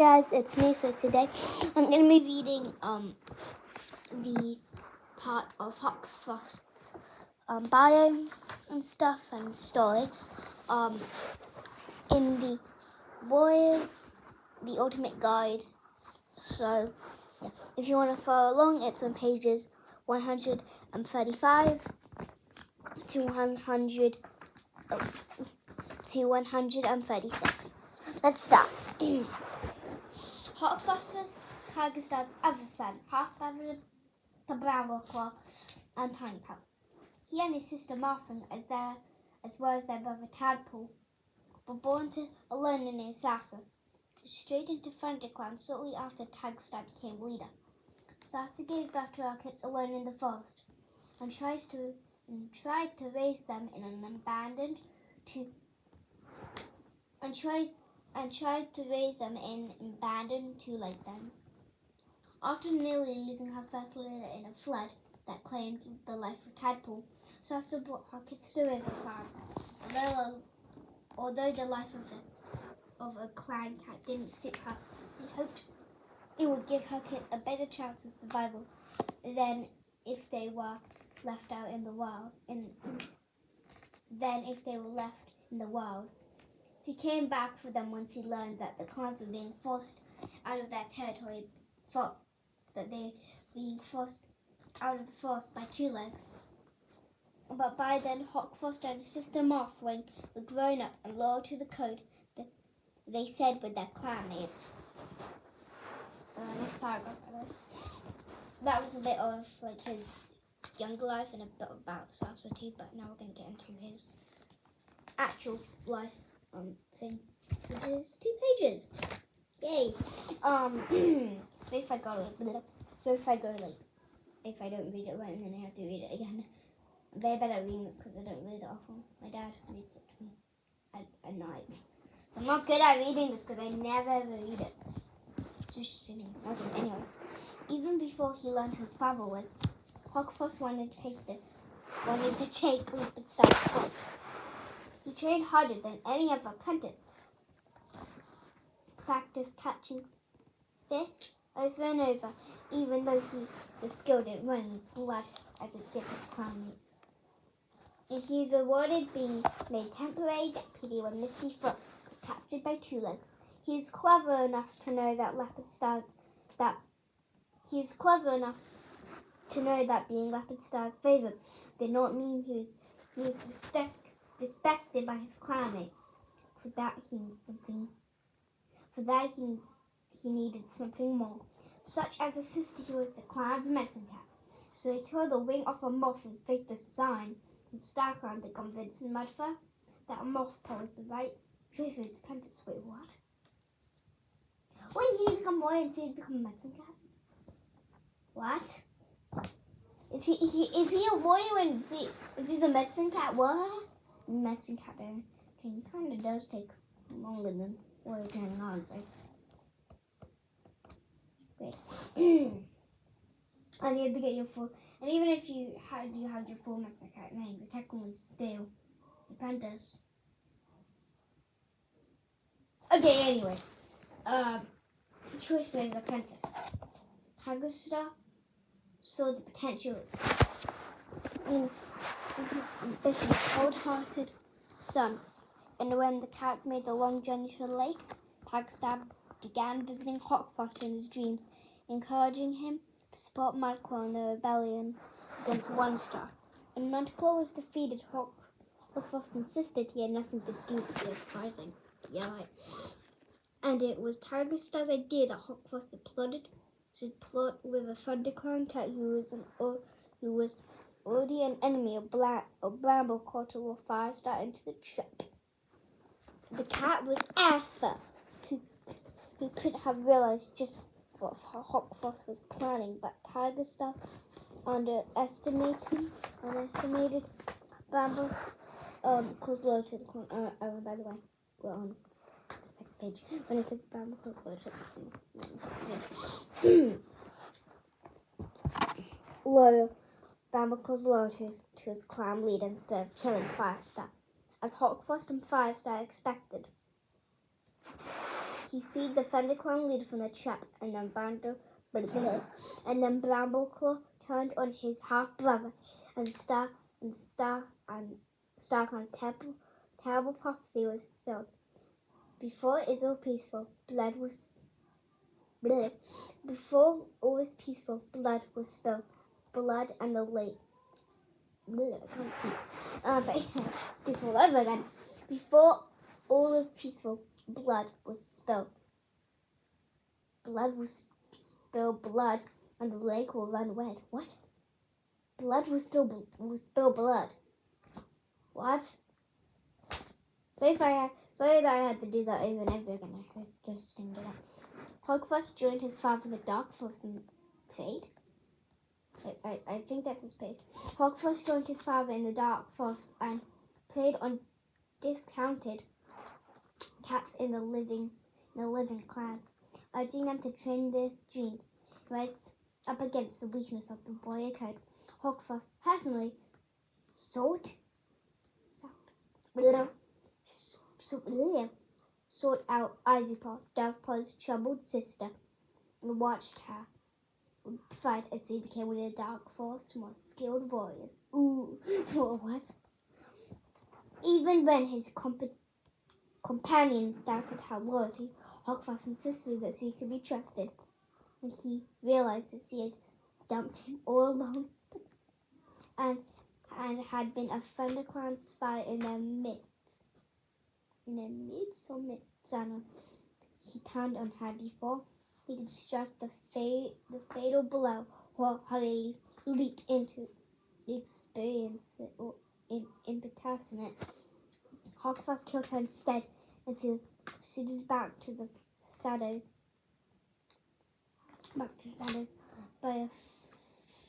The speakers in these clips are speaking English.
Guys, it's me. So today I'm going to be reading the part of Hoxfrost's bio and stuff and story in the Warriors, the Ultimate Guide. So yeah, if you want to follow along, it's on pages 135 to 136. Let's start. Hoxfrost was Tigerstad's other son, half-brother to Brambleclaw and Tinepelt. He and his sister Martha, as well as their brother Tadpole, were born to a loner named Sasser, who strayed into ThunderClan shortly after Tigerstad became leader. Sasser gave birth to her kids alone in the forest, and tried to raise them in an abandoned two lake-dens. After nearly losing her first leader in a flood that claimed the life of Tadpole, Sasser brought her kids to the River Clan. Although the life of a clan cat didn't suit her, she hoped it would give her kids a better chance of survival than if they were left in the wild. She came back for them when she learned that the clans were being forced out of their territory, forced out of the forest by Two Legs. But by then, Hoxfrost and his sister Marthwing were grown up and loyal to the code that they said with their clanmates. Next paragraph. That was a bit of his younger life and a bit about Sasser too, but now we're going to get into his actual life thing, which is 2 pages. Yay! So if I don't read it right and then I have to read it again, I'm very bad at reading this because I don't read it often. My dad reads it to me at night. So I'm not good at reading this because I never ever read it. Just sitting. Okay, anyway. Even before he learned who his father was, Hoxfrost wanted to take Leopardstad's place. He trained harder than any other apprentice, practiced catching fish over and over, even though he was skilled at running his blood as it did his clanmates. And he was rewarded being made temporary deputy when Misty Foot was captured by Two Legs. He was clever enough to know that being Leopardstad's favorite did not mean he was respected by his clanmates. For that he needed something more, such as a sister who was the clan's medicine cat. So he tore the wing off a moth and faked a sign in StarClan to convince Mudfur that a moth posed the right choice for his apprentice. Wait, what? When he become a warrior and so he'd become a medicine cat? What? Is he a warrior when he's a medicine cat? What? Medicine cat training kind of does take longer than warrior training, honestly. Wait. And you have to get your full. And even if you have your full medicine cat name, you're technically still apprentice. Okay. Anyway, choice for his apprentice. Tigerstad saw the potential in his ambitious, cold-hearted son, and when the cats made the long journey to the lake, Tigerstad began visiting Hoxfrost in his dreams, encouraging him to support Mudclaw in the rebellion against One Star. When Mudclaw was defeated, Hoxfrost insisted he had nothing to do with the uprising. Yeah, right. And it was Tigerstad's idea that Hoxfrost had plotted to plot with a ThunderClan cat who was already an enemy of Brambleclaw to lure Firestar into the trap. The cat was Asper, who could have realized just what Hoxfrost was planning, but Tigerstad underestimated Brambleclaw's loyalty to the clan. By the way, we're on the second page. When it says Brambleclaw's loyalty to the second page. Brambleclaw's loyalty to his clan leader instead of killing Firestar, as Hoxfrost and Firestar expected. He freed the ThunderClan leader from the trap, and then Brambleclaw turned on his half-brother, and StarClan's terrible prophecy was fulfilled. Before it was all peaceful, blood was spilled. Blood and the lake. I can't see. This all over again. Before all was peaceful, blood was spilled. Blood, and the lake will run red. What? Blood will spill blood. What? Sorry that I had to do that over and over again. I just didn't get it. Hogfrost joined his father the Dark Force and prayed. I think that's his page. Hogfrost joined his father in the Dark Forest and preyed on discounted cats in the living clans, urging them to train their dreams, rise up against the weakness of the warrior code. Hogfrost personally sought out Ivypaw, Dovepaw's troubled sister, and watched her fight as he became one of the Dark Forest's most skilled warriors. Ooh, what? Even when his companions doubted her loyalty, Hogfrost insisted that he could be trusted. When he realized that he had dumped him all alone and had been a ThunderClan spy in their midst. In their midst or mists, I don't know. He turned on her before he could strike the fatal blow. Holly leaped into the experience in person. Hogfrost killed her instead, and she was proceeded back to shadows by a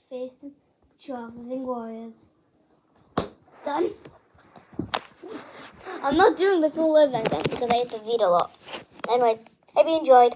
fearsome patrol of living warriors. Done. I'm not doing this all over again because I have to read a lot. Anyways, hope you enjoyed.